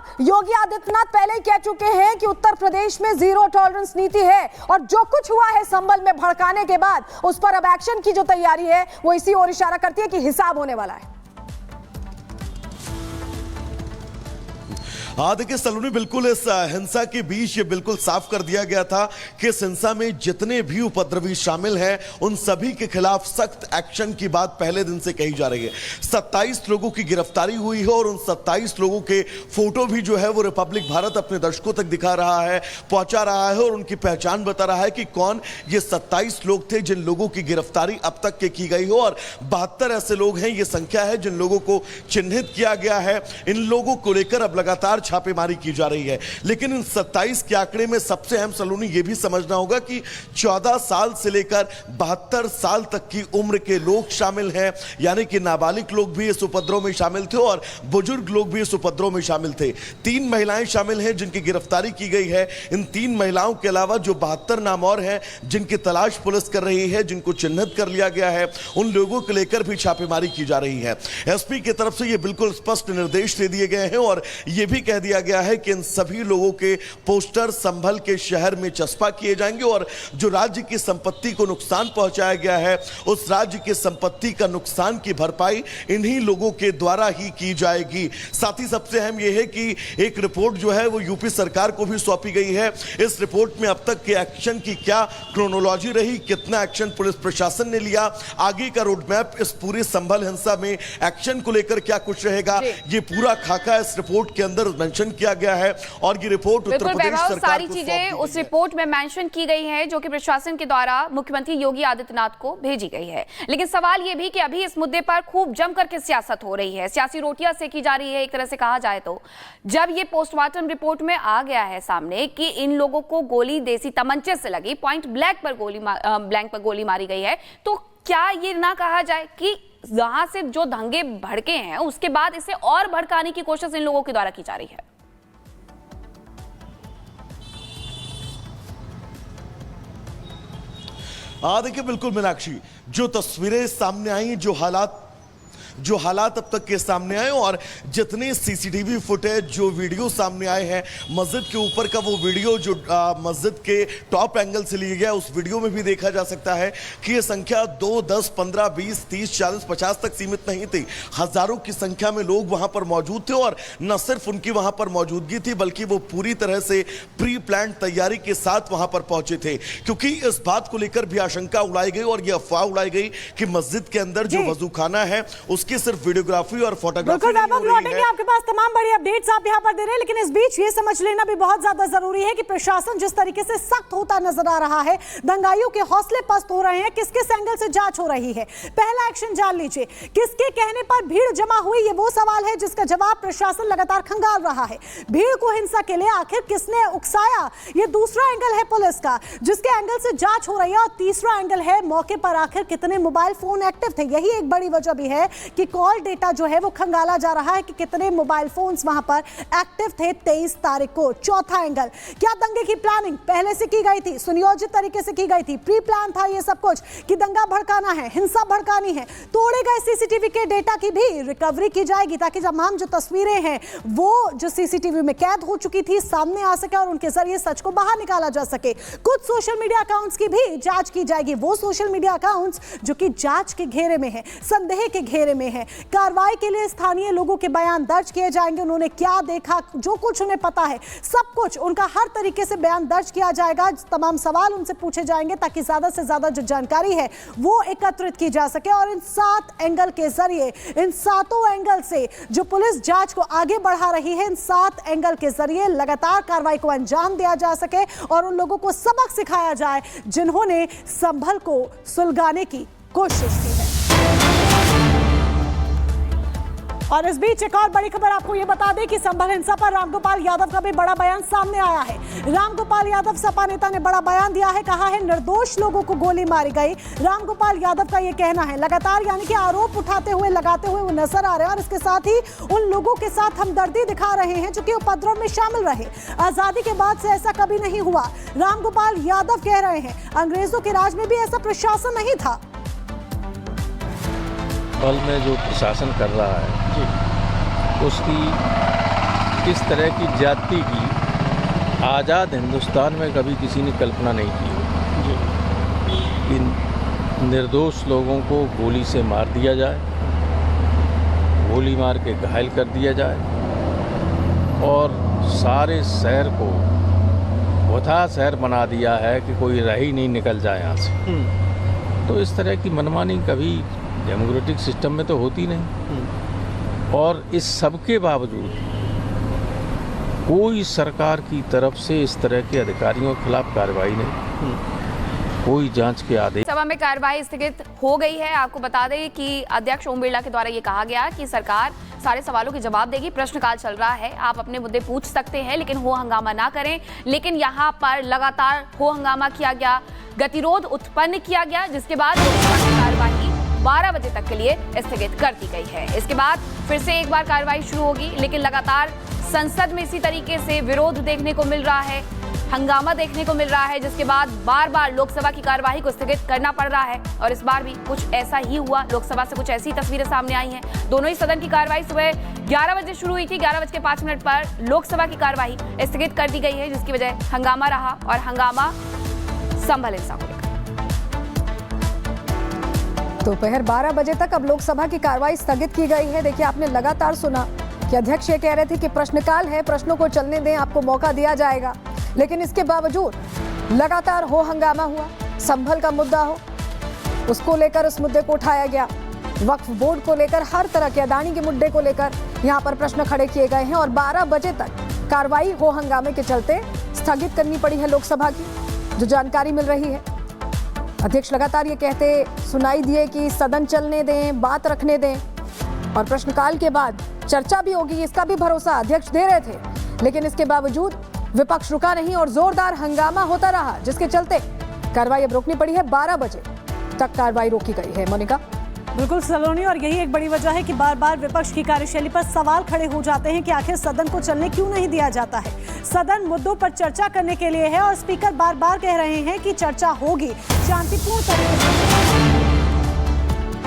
अब योगी आदित्यनाथ पहले ही कह चुके हैं कि उत्तर प्रदेश में जीरो टॉलरेंस नीति है और जो कुछ हुआ है संभल में भड़काने के बाद उस पर अब एक्शन की जो तैयारी है वो इसी ओर इशारा करती है कि हिसाब होने वाला है। हाँ देखिए सलोनी, बिल्कुल इस हिंसा के बीच ये बिल्कुल साफ कर दिया गया था कि इस हिंसा में जितने भी उपद्रवी शामिल हैं उन सभी के खिलाफ सख्त एक्शन की बात पहले दिन से कही जा रही है। 27 लोगों की गिरफ्तारी हुई है और उन 27 लोगों के फोटो भी जो है वो रिपब्लिक भारत अपने दर्शकों तक दिखा रहा है, पहुंचा रहा है और उनकी पहचान बता रहा है कि कौन ये 27 लोग थे जिन लोगों की गिरफ्तारी अब तक के की गई हो। और 72 ऐसे लोग हैं, ये संख्या है जिन लोगों को चिन्हित किया गया है। इन लोगों को लेकर अब लगातार छापेमारी की जा रही है। लेकिन इन 27 के आंकड़े में सबसे अहम सलोनी ये भी समझना होगा कि 14 साल से लेकर 72 साल तक की उम्र के लोग शामिल हैं, यानी कि नाबालिग लोग भी इस उपद्रव में शामिल थे और बुजुर्ग लोग भी इस उपद्रव में शामिल थे। 3 महिलाएं शामिल हैं जिनकी गिरफ्तारी की गई है। इन 3 महिलाओं के अलावा जो 72 नाम और हैं जिनकी तलाश पुलिस कर रही है, जिनको चिन्हित कर लिया गया है, उन लोगों को लेकर भी छापेमारी की जा रही है। एसपी की तरफ से ये बिल्कुल स्पष्ट निर्देश दे दिए गए हैं और यह भी कह दिया गया है कि इन सभी लोगों के पोस्टर संभल के शहर में चस्पा किए जाएंगे और जो राज्य की संपत्ति को नुकसान पहुंचाया गया है उस राज्य की संपत्ति का नुकसान की भरपाई इन्हीं लोगों के द्वारा ही की जाएगी। साथ ही सबसे अहम यह है कि एक रिपोर्ट जो है वो यूपी सरकार को भी सौंपी गई है। इस रिपोर्ट में अब तक के एक्शन की क्या क्रोनोलॉजी रही, कितना एक्शन पुलिस प्रशासन ने लिया, आगे का रोड मैप इस पूरे संभल हिंसा में एक्शन को लेकर क्या कुछ रहेगा, ये पूरा खाका इस रिपोर्ट के अंदर मेंशन किया गया है। और ये रिपोर्ट उत्तर प्रदेश सरकार सारी चीजें उस रिपोर्ट में मेंशन की गई है जो कि प्रशासन के द्वारा मुख्यमंत्री योगी आदित्यनाथ को भेजी गई है। लेकिन सवाल ये भी कि अभी इस मुद्दे पर खूब जम करके सियासत हो रही है, सियासी रोटियां सेकी जा रही है एक तरह से कहा जाए तो। जब ये पोस्टमार्टम रिपोर्ट में आ गया है सामने कि इन लोगों को गोली देसी तमंचे से लगी, पॉइंट ब्लैंक पर गोली मारी गई है, तो क्या ये ना कहा जाए कि जहां से जो दंगे भड़के हैं उसके बाद इसे और भड़काने की कोशिश इन लोगों के द्वारा की जा रही है? देखिए बिल्कुल मीनाक्षी, जो तस्वीरें सामने आई, जो हालात अब तक के सामने आए और जितने सीसीटीवी फुटेज जो वीडियो सामने आए हैं, मस्जिद के ऊपर का वो वीडियो जो मस्जिद के टॉप एंगल से लिया गया, उस वीडियो में भी देखा जा सकता है कि ये संख्या 2, 10, 15, 20, 30, 40, 50 तक सीमित नहीं थी। हजारों की संख्या में लोग वहां पर मौजूद थे और न सिर्फ उनकी वहां पर मौजूदगी थी बल्कि वो पूरी तरह से प्री प्लान तैयारी के साथ वहां पर पहुंचे थे, क्योंकि इस बात को लेकर भी आशंका उड़ाई गई और यह अफवाह उड़ाई गई कि मस्जिद के अंदर जो वजू खाना है उसकी सिर्फ वीडियोग्राफी और फोटोग्राफी लौटेंगे आपके पास तमाम बड़ी अपडेट्स आप यहां पर दे रहे हैं। लेकिन इस बीच ये समझ लेना भी बहुत ज्यादा जरूरी है कि प्रशासन जिस तरीके से सख्त होता नजर आ रहा है, दंगाइयों के हौसले पस्त हो रहे हैं, किस किस एंगल से जांच हो रही है। पहला एक्शन जान लीजिए, किसके कहने पर भीड़ जमा हुई, ये वो सवाल है जिसका जवाब प्रशासन लगातार खंगाल रहा है। भीड़ को हिंसा के लिए आखिर किसने उकसाया, ये दूसरा एंगल है पुलिस का जिसके एंगल से जांच हो रही है। और तीसरा एंगल है मौके पर आखिर कितने मोबाइल फोन एक्टिव थे। यही एक बड़ी वजह भी है कि कॉल डेटा जो है वो खंगाला जा रहा है कि कितने मोबाइल फोन्स वहां पर एक्टिव थे 23 तारीख को। चौथा एंगल, क्या दंगे की प्लानिंग पहले से की गई थी, सुनियोजित तरीके से की गई थी, प्री प्लान था ये सब कुछ कि दंगा भड़काना है, हिंसा भड़कानी है। तोड़े गए सीसीटीवी के डेटा की भी रिकवरी की जाएगी ताकि तमाम जो तस्वीरें हैं वो जो सीसीटीवी में कैद हो चुकी थी सामने आ सके और उनके जरिए सच को बाहर निकाला जा सके। कुछ सोशल मीडिया अकाउंट्स की भी जांच की जाएगी, वो सोशल मीडिया अकाउंट्स जो कि जांच के घेरे में है, संदेह के घेरे में है। कार्रवाई के लिए स्थानीय लोगों के बयान दर्ज किए जाएंगे, उन्होंने क्या देखा, जो कुछ उन्हें पता है सब कुछ उनका हर तरीके से बयान दर्ज किया जाएगा। तमाम सवाल उनसे पूछे जाएंगे ताकि ज्यादा से ज्यादा जो जानकारी है वो एकत्रित की जा सके। और इन 7 एंगल के जरिए, इन 7 एंगल से जो पुलिस जांच को आगे बढ़ा रही है, इन 7 एंगल के जरिए लगातार कार्रवाई को अंजाम दिया जा सके और उन लोगों को सबक सिखाया जाए जिन्होंने संभल को सुलगाने की कोशिश की है। और इस बीच एक और बड़ी खबर आपको यह बता दें कि संभल हिंसा पर रामगोपाल यादव का भी बड़ा बयान सामने आया है। रामगोपाल यादव सपा नेता ने बड़ा बयान दिया है, कहा है निर्दोष लोगों को गोली मारी गई। रामगोपाल यादव का यह कहना है लगातार यानी कि आरोप उठाते हुए लगाते हुए वो नजर आ रहे हैं और इसके साथ ही उन लोगों के साथ हमदर्दी दिखा रहे हैं जो कि उपद्रव में शामिल रहे। आजादी के बाद से ऐसा कभी नहीं हुआ, रामगोपाल यादव कह रहे हैं। अंग्रेजों के राज में भी ऐसा प्रशासन नहीं था। संभल में जो प्रशासन कर रहा है उसकी इस तरह की ज्यादती की आज़ाद हिंदुस्तान में कभी किसी ने कल्पना नहीं की होगी। इन निर्दोष लोगों को गोली से मार दिया जाए, गोली मार के घायल कर दिया जाए और सारे शहर को वथा शहर बना दिया है कि कोई रह ही नहीं निकल जाए यहाँ से। तो इस तरह की मनमानी कभी डेमोक्रेटिक सिस्टम में तो होती नहीं। और इस सब के बावजूद कोई सरकार की तरफ से इस तरह के अधिकारियों के खिलाफ कार्रवाई नहीं, कोई जांच के आदेश। सभा में कार्यवाही स्थगित हो गई है। आपको बता दें कि अध्यक्ष ओम बिरला के द्वारा ये कहा गया कि सरकार सारे सवालों के जवाब देगी, प्रश्नकाल चल रहा है, आप अपने मुद्दे पूछ सकते हैं लेकिन हो हंगामा ना करें। लेकिन यहाँ पर लगातार हो हंगामा किया गया, गतिरोध उत्पन्न किया गया, जिसके बाद लोकसभा की कार्यवाही 12 बजे तक के लिए स्थगित कर दी गई है। इसके बाद फिर से एक बार कार्यवाही शुरू होगी, लेकिन लगातार संसद में इसी तरीके से विरोध देखने को मिल रहा है, हंगामा देखने को मिल रहा है, जिसके बाद बार बार लोकसभा की कार्यवाही को स्थगित करना पड़ रहा है। और इस बार भी कुछ ऐसा ही हुआ, लोकसभा से कुछ ऐसी तस्वीरें सामने आई हैं। दोनों ही सदन की कार्यवाही सुबह 11 बजे शुरू हुई थी, 11:05 पर लोकसभा की कार्यवाही स्थगित कर दी गई है, जिसकी वजह हंगामा रहा और हंगामा संभल हिंसा को लेकर। दोपहर 12 बजे तक अब लोकसभा की कार्रवाई स्थगित की गई है। देखिए, आपने लगातार सुना कि अध्यक्ष ये कह रहे थे कि प्रश्नकाल है, प्रश्नों को चलने दें, आपको मौका दिया जाएगा, लेकिन इसके बावजूद लगातार हो हंगामा हुआ। संभल का मुद्दा हो, उसको लेकर उस मुद्दे को उठाया गया, वक्फ बोर्ड को लेकर, हर तरह के अदानी के मुद्दे को लेकर यहाँ पर प्रश्न खड़े किए गए हैं और 12 बजे तक कार्रवाई हो हंगामे के चलते स्थगित करनी पड़ी है लोकसभा की, जो जानकारी मिल रही है। अध्यक्ष लगातार ये कहते सुनाई दिए कि सदन चलने दें, बात रखने दें और प्रश्नकाल के बाद चर्चा भी होगी, इसका भी भरोसा अध्यक्ष दे रहे थे। लेकिन इसके बावजूद विपक्ष रुका नहीं और जोरदार हंगामा होता रहा, जिसके चलते कार्रवाई अब रोकनी पड़ी है। 12 बजे तक कार्रवाई रोकी गई है। मोनिका। बिल्कुल सलोनी, और यही एक बड़ी वजह है कि बार बार विपक्ष की कार्यशैली पर सवाल खड़े हो जाते हैं कि आखिर सदन को चलने क्यों नहीं दिया जाता है। सदन मुद्दों पर चर्चा करने के लिए है और स्पीकर बार बार कह रहे हैं कि चर्चा होगी शांतिपूर्ण तरीके से।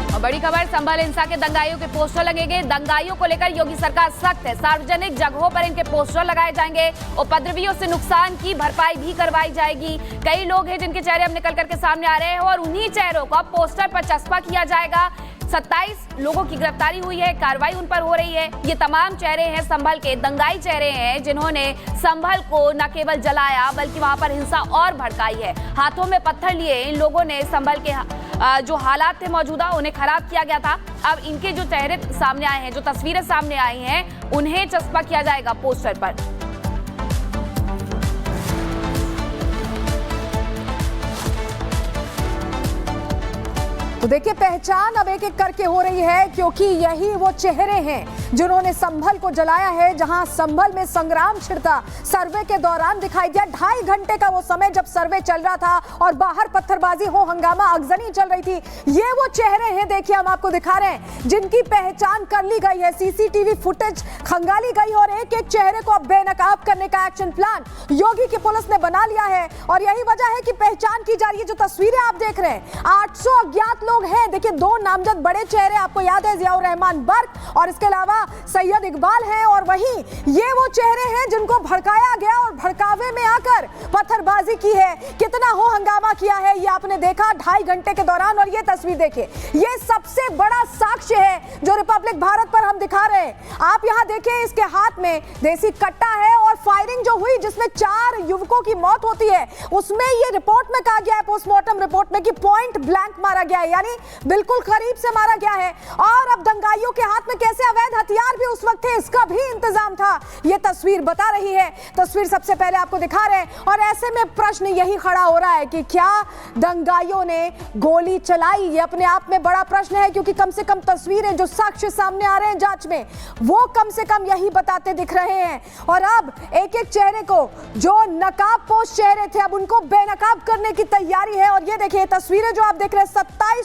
और बड़ी खबर, संभल हिंसा के दंगाइयों के पोस्टर लगेंगे। दंगाइयों को लेकर योगी सरकार सख्त है, सार्वजनिक जगहों पर इनके पोस्टर लगाए जाएंगे। उपद्रवियों से नुकसान की भरपाई भी करवाई जाएगी। कई लोग हैं जिनके चेहरे अब निकल करके सामने आ रहे हैं और उन्हीं चेहरों को पोस्टर पर चस्पा किया जाएगा। 27 लोगों की गिरफ्तारी हुई है, कार्रवाई उन पर हो रही है। ये तमाम चेहरे हैं संभल के, दंगाई चेहरे हैं जिन्होंने संभल को न केवल जलाया बल्कि वहां पर हिंसा और भड़काई है। हाथों में पत्थर लिए इन लोगों ने संभल के जो हालात थे मौजूदा, उन्हें खराब किया गया था। अब इनके जो चेहरे सामने आए हैं, जो तस्वीरें सामने आई हैं, उन्हें चस्पा किया जाएगा पोस्टर पर। तो देखिए, पहचान अब एक एक करके हो रही है, क्योंकि यही वो चेहरे हैं जिन्होंने संभल को जलाया है, जहां संभल में संग्राम छिड़ता सर्वे के दौरान दिखाई दिया। 2.5 घंटे का वो समय जब सर्वे चल रहा था और बाहर पत्थरबाजी हो हंगामा अगजनी चल रही थी। ये वो चेहरे हैं, देखिए हम आपको दिखा रहे हैं, जिनकी पहचान कर ली गई है, सीसीटीवी फुटेज खंगाली गई और एक एक चेहरे को अब बेनकाब करने का एक्शन प्लान योगी की पुलिस ने बना लिया है। और यही वजह है कि पहचान की जा रही है। जो तस्वीरें आप देख रहे हैं, 800 अज्ञात लोग हैं। देखिए, 2 नामजद बड़े चेहरे आपको याद है, जियाउर रहमान बर्क और इसके अलावा सैयद इकबाल हैं। और वहीं ये वो चेहरे हैं जिनको भड़काया गया और भड़कावे में आकर पत्थरबाजी की है। कितना हो हंगामा किया है ये आपने देखा 2.5 घंटे के दौरान। और ये तस्वीर देखिए, ये सबसे बड़ा साक्ष्य है जो रिपब्लिक भारत पर हम दिखा रहे हैं। आप यहां देखिए, इसके हाथ में देसी कट्टा है और फायरिंग जो हुई जिसमें 4 युवकों की मौत होती है, उसमें ये रिपोर्ट में कहा गया है, पोस्टमार्टम रिपोर्ट में, कि पॉइंट ब्लैंक मारा गया है, यानी बिल्कुल करीब से मारा गया है। और अब दंगाइयों के हाथ में कैसे अवैध हथियार भी उस वक्त थे, इसका भी इंतजाम था, ये तस्वीर बता रही है। तस्वीर सबसे पहले आपको दिखा रहे हैं। और ऐसे में प्रश्न यही खड़ा हो रहा है कि क्या दंगाइयों ने गोली चलाई? ये अपने आप में बड़ा प्रश्न है, क्योंकि कम से कम तस्वीरें, जो साक्ष्य सामने आ रहे हैं जांच में, वो कम से कम यही बताते दिख रहे हैं। और अब एक एक चेहरे को, जो नकाब पोश चेहरे थे, अब उनको बेनकाब करने की तैयारी है। और ये देखिए तस्वीरें जो आप देख रहे हैं, 27